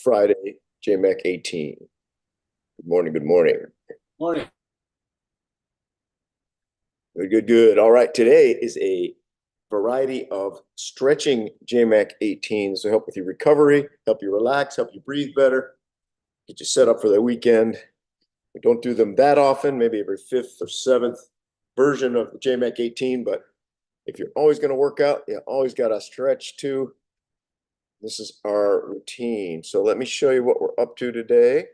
Friday, JMAC18. Good morning, good morning. Morning. Good. All right, today is a variety of stretching JMAC18s to help with your recovery, help you relax, help you breathe better, get you set up for the weekend. We don't do them that often, maybe every fifth or seventh version of the JMAC18, but if you're always going to work out, you always got to stretch too. This is our routine. So let me show you what we're up to today.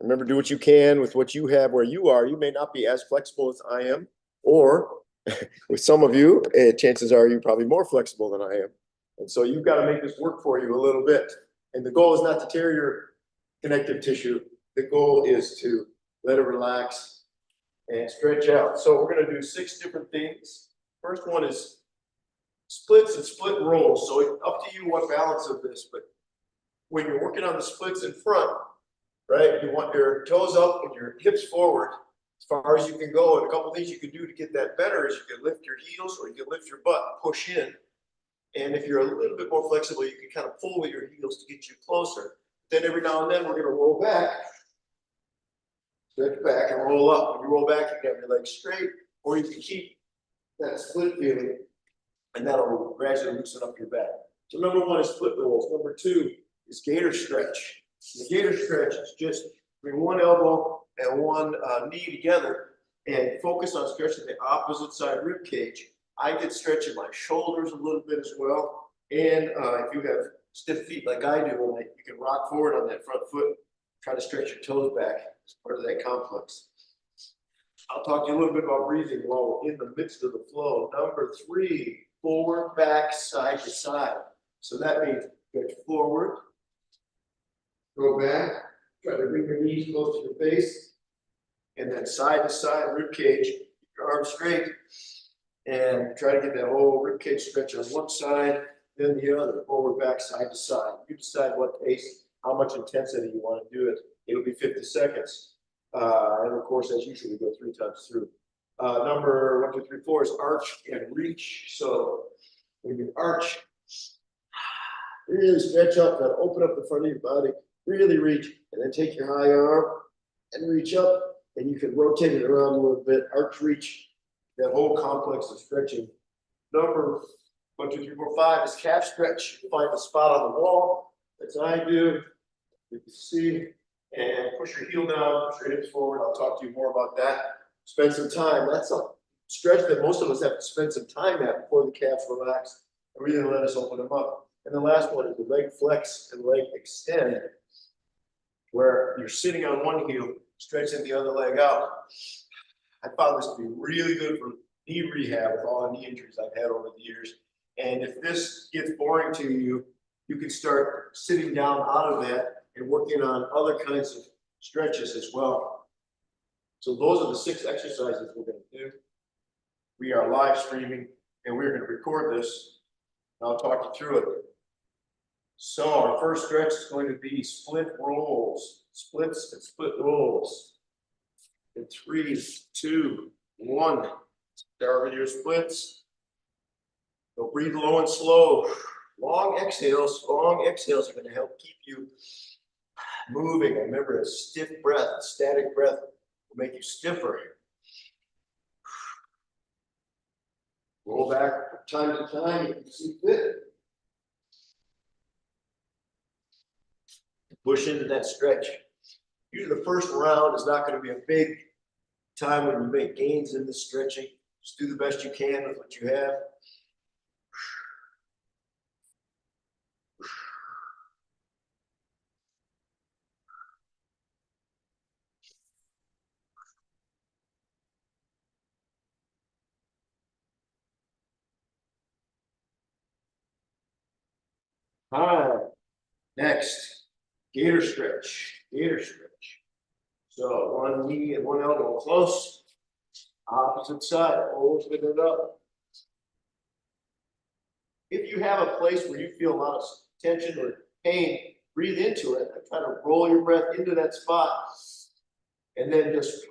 Remember, do what you can with what you have where you are. You may not be as flexible as I am, or with some of you, chances are you're probably more flexible than I am. And so you've got to make this work for you a little bit. And the goal is not to tear your connective tissue. The goal is to let it relax and stretch out. So we're going to do 6 different things. First one is splits and split rolls. So it's up to you what balance of this, but when you're working on the splits in front, right, you want your toes up and your hips forward as far as you can go. And a couple things you can do to get that better is you can lift your heels or you can lift your butt and push in. And if you're a little bit more flexible, you can kind of pull with your heels to get you closer. Then every now and then we're going to roll back, stretch back and roll up. When you roll back, you can have your legs straight, or you can keep that split feeling, and that'll gradually loosen up your back. So number 1 is split rolls. Number 2 is gator stretch. The gator stretch is just bring one elbow and one knee together and focus on stretching the opposite side rib cage. I get stretching my shoulders a little bit as well. And if you have stiff feet like I do, you can rock forward on that front foot, try to stretch your toes back as part of that complex. I'll talk to you a little bit about breathing while we're in the midst of the flow. Number 3, forward, back, side to side. So that means stretch forward, go back, try to bring your knees close to your face, and then side to side rib cage, keep your arms straight, and try to get that whole rib cage stretch on one side, then the other, forward, back, side to side. You decide what pace, how much intensity you want to do it. It'll be 50 seconds. And of course, as usual, we go 3 times through. Number 1, 2, 3, 4 is arch and reach. So when you arch, really stretch up, and open up the front of your body, really reach, and then take your high arm and reach up, and you can rotate it around a little bit, arch, reach, that whole complex of stretching. Number 1, 2, 3, 4, 5 is calf stretch. You find a spot on the wall, as I do. You can see, and push your heel down, push your hips forward. I'll talk to you more about that. Spend some time. That's a stretch that most of us have to spend some time at before the calves relax and really let us open them up. And the last one is the leg flex and leg extend, where you're sitting on one heel, stretching the other leg out. I found this to be really good for knee rehab with all the knee injuries I've had over the years. And if this gets boring to you, you can start sitting down out of that and working on other kinds of stretches as well. So those are the 6 exercises we're going to do. We are live streaming and we're going to record this. And I'll talk you through it. So our first stretch is going to be split rolls, splits and split rolls. In 3, 2, 1. Start with your splits. So breathe low and slow. Long exhales are going to help keep you moving. Remember, a stiff breath, a static breath will make you stiffer. Roll back from time to time if you see fit. Push into that stretch. Usually the first round is not going to be a big time when you make gains in the stretching. Just do the best you can with what you have. All right. Next, gator stretch. Gator stretch. So one knee and one elbow close. Opposite side. Open it up. If you have a place where you feel a lot of tension or pain, breathe into it and try to roll your breath into that spot. And then just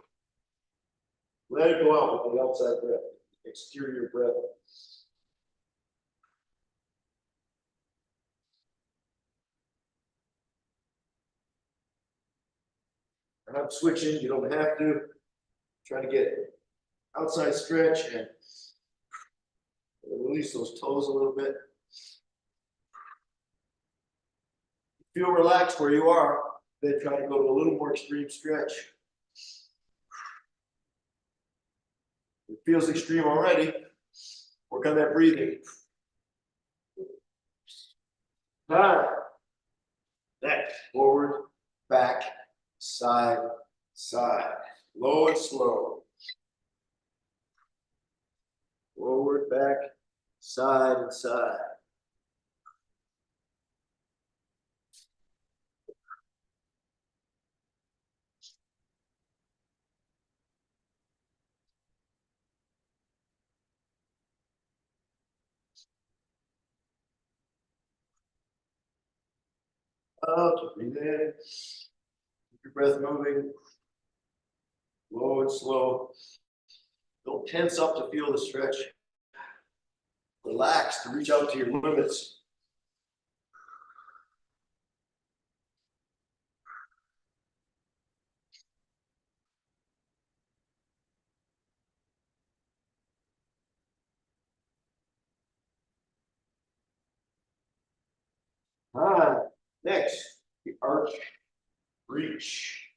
let it go out with the outside breath, exterior breath. I'm switching, you don't have to. Try to get outside stretch and release those toes a little bit. Feel relaxed where you are, then try to go to a little more extreme stretch. It feels extreme already. Work on that breathing. Next, forward, back, side, side. Low and slow. Forward, back, side, and side. Out, breathe in. Keep your breath moving. Low and slow. Don't tense up to feel the stretch. Relax to reach out to your limits. Next, the arch reach.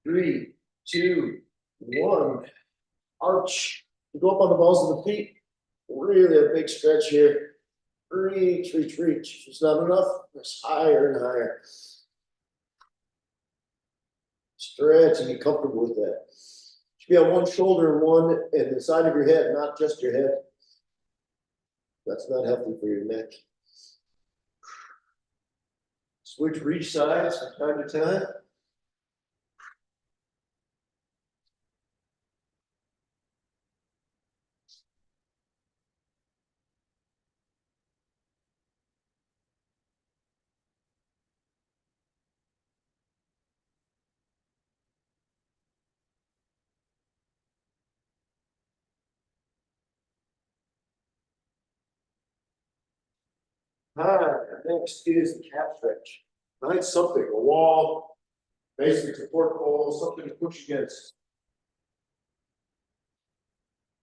3, 2, 1. Arch. You go up on the balls of the feet. Really a big stretch here. Reach, reach, reach. If it's not enough, press higher and higher. Stretch and get comfortable with that. Should be on one shoulder and one in the side of your head, not just your head. That's not healthy for your neck. Switch reach sides from time to time. Next is the calf stretch. Find something, a wall, basic support pole, something to push against.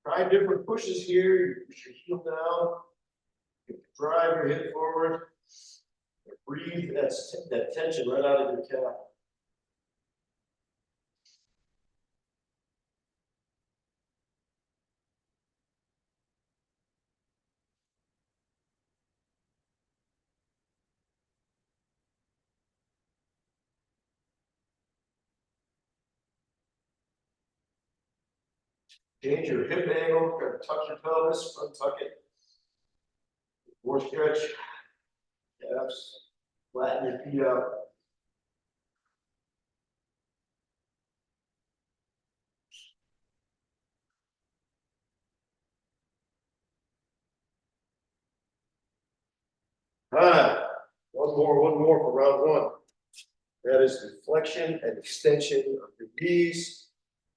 Try different pushes here. You push your heel down. You drive your hip forward. Breathe that tension right out of your calf. Change your hip angle, try to tuck your pelvis, untuck it. More stretch. Calves. Flatten your feet out. One more for round one. That is the flexion and extension of your knees.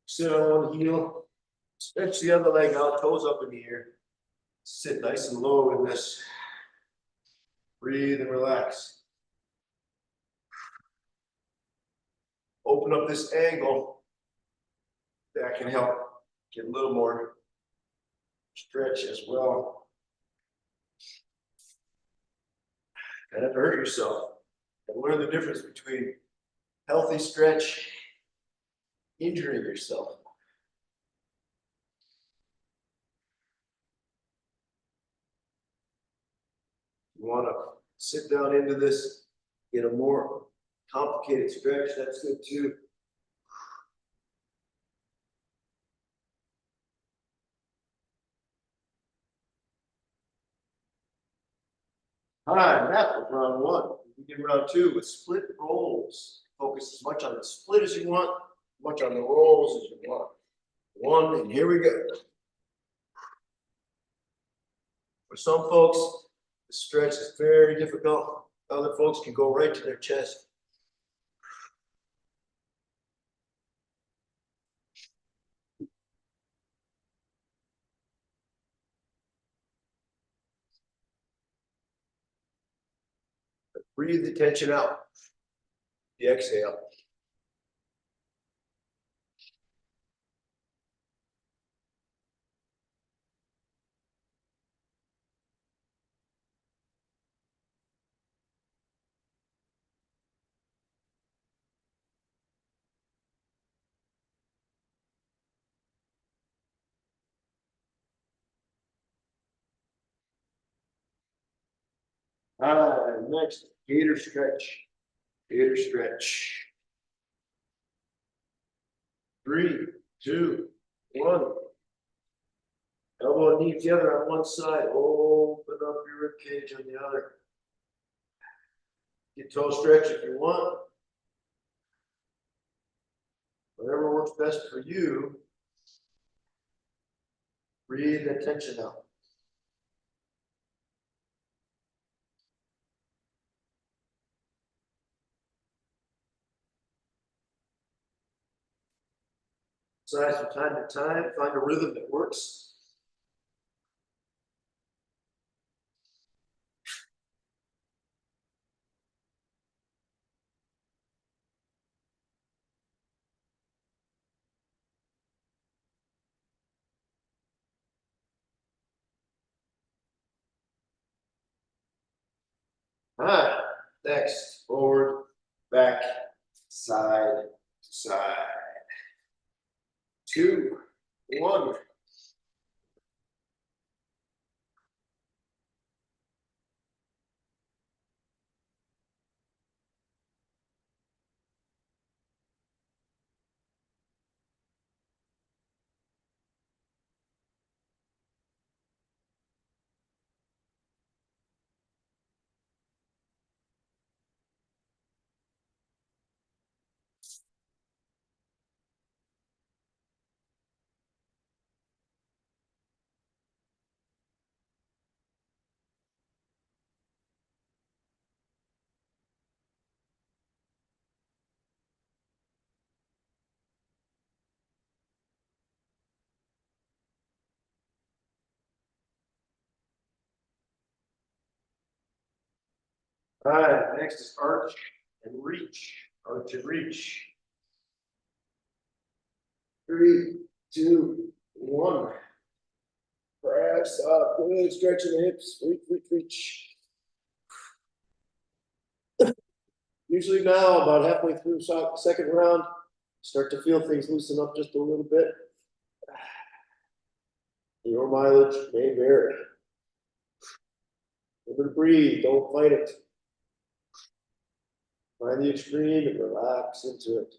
Sit on one heel. Stretch the other leg out, toes up in the air. Sit nice and low in this. Breathe and relax. Open up this angle. That can help get a little more stretch as well. And not hurt yourself. And learn the difference between healthy stretch, injuring yourself. You want to sit down into this, get a more complicated stretch, that's good too. All right, that was round one. We begin round two with split rolls. Focus as much on the split as you want, much on the rolls as you want. One, and here we go. For some folks, the stretch is very difficult. Other folks can go right to their chest. Breathe the tension out. the exhale. Next, gator stretch. Gator stretch. 3, 2, 1. Elbow and knee together on one side. Open up your rib cage on the other. Get toe stretch if you want. Whatever works best for you. Breathe the tension out. Exercise from time to time. Find a rhythm that works. All right. Next, forward, back, side to side. 2, 1. All right, next is arch and reach. Arch and reach. 3, 2, 1. Press up. Good. Stretching the hips. Reach, reach, reach. Usually now, about halfway through second round, start to feel things loosen up just a little bit. Your mileage may vary. Remember to breathe. Don't fight it. Find the extreme and relax into it.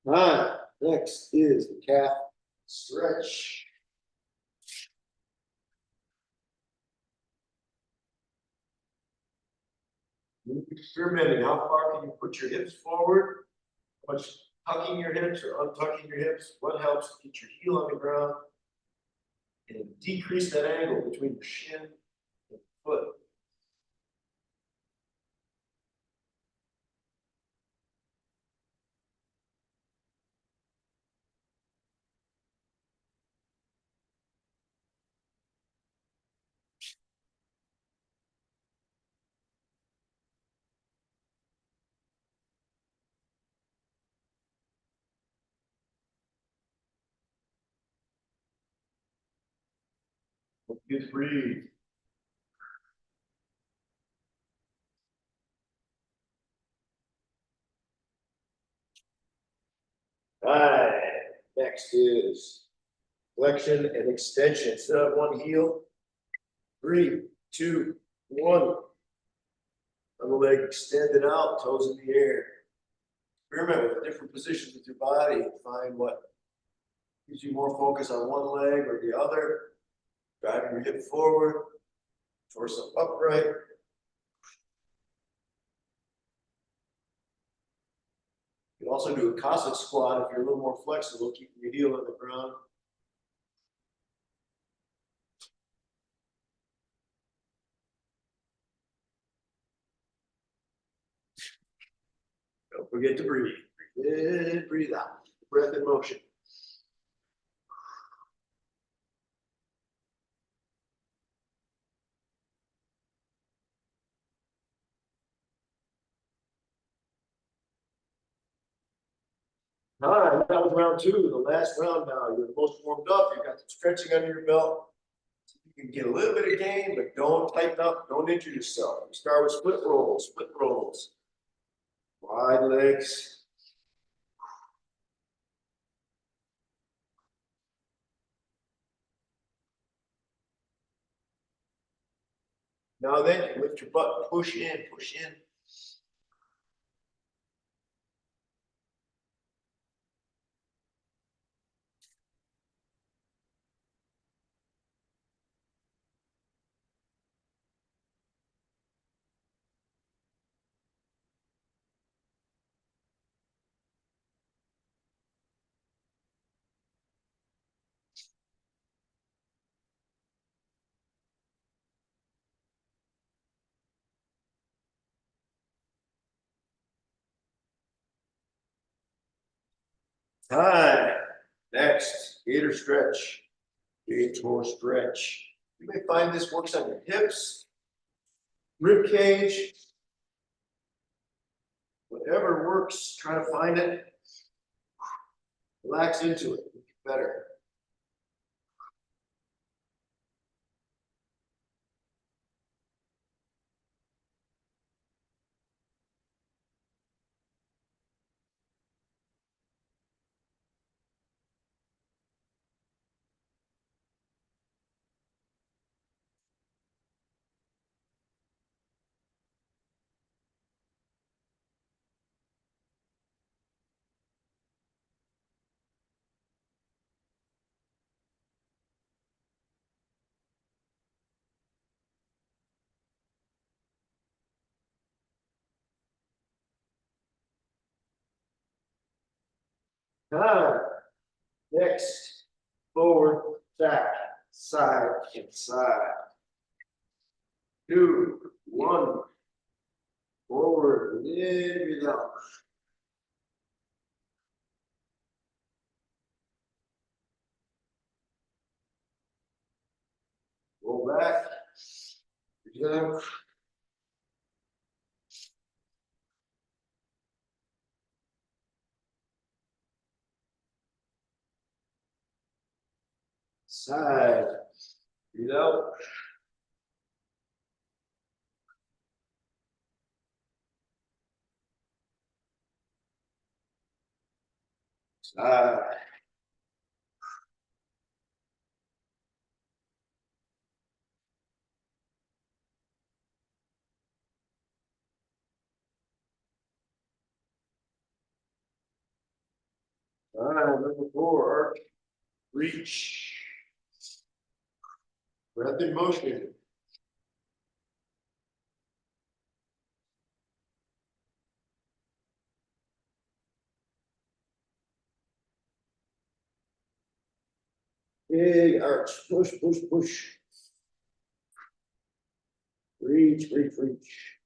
All right, next is the calf stretch. Experimenting, how far can you put your hips forward? How much tucking your hips or untucking your hips? What helps to get your heel on the ground and decrease that angle between your shin and foot? Just breathe. All right, next is flexion and extension. Set up one heel. 3, 2, 1. Other leg extended out, toes in the air. Experiment with different positions with your body and find what gives you more focus on one leg or the other. Driving your hip forward, torso upright. You can also do a Cossack squat if you're a little more flexible, keeping your heel on the ground. forget to breathe. Breathe in, breathe out. Breath in motion. All right, that was round two, the last round now. You're the most warmed up. You got some stretching under your belt. You can get a little bit of gain, but don't tighten up, don't injure yourself. You start with split rolls, split rolls. Wide legs. Now then, you lift your butt, push in, push in. Time. Next, gator stretch. Gator stretch. You may find this works on your hips, rib cage, whatever works, try to find it. Relax into it, make it better. Time. Next, forward, back, side, and side. 2, 1. Forward, in, breathe out. Roll back. Breathe out. Side. Breathe out. Side. All right, number 4, arc, reach. Breath in motion. Big arch, push, push, push. Reach, reach, reach.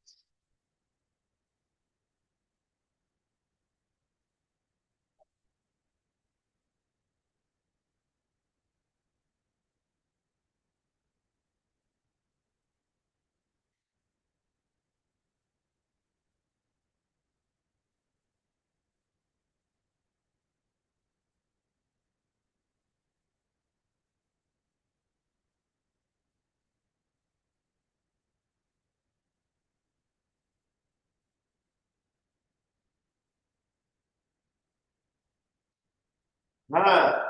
Ah,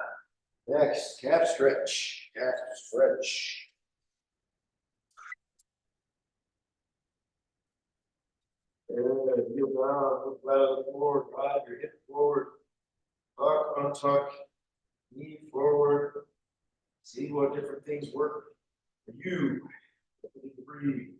next, calf stretch, calf stretch. And heel down, look flat on the floor, drive your hip forward, tuck, untuck, knee forward. See what different things work for you. Breathe.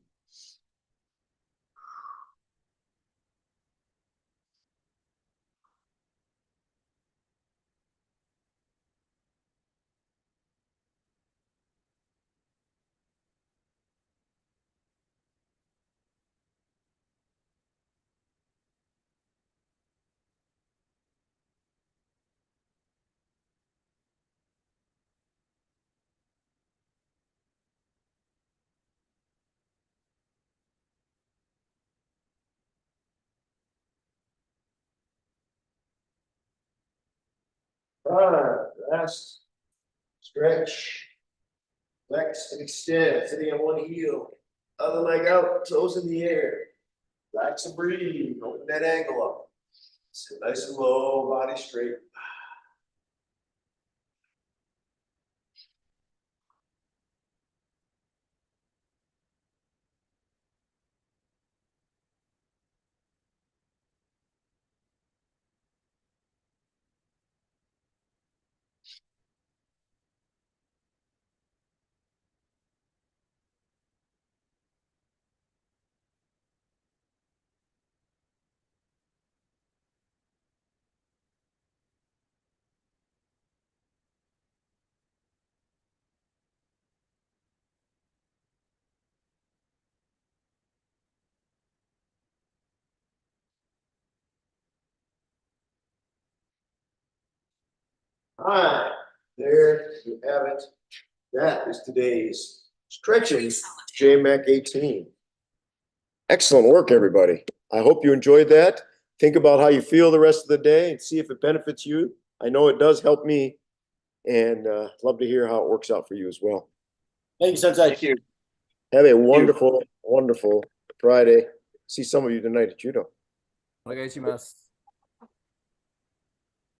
right, rest, stretch, flex and extend, sitting on one heel, other leg out, toes in the air. Relax and breathe, open that ankle up. Sit nice and low, body straight. All right, there you have it. That is today's stretching JMAC18. Excellent work, everybody. I hope you enjoyed that. Think about how you feel the rest of the day and see if it benefits you. I know it does help me, and love to hear how it works out for you as well. Thank you, Sensei. Thank you. Have a wonderful, wonderful Friday. See some of you tonight at judo. お願いします。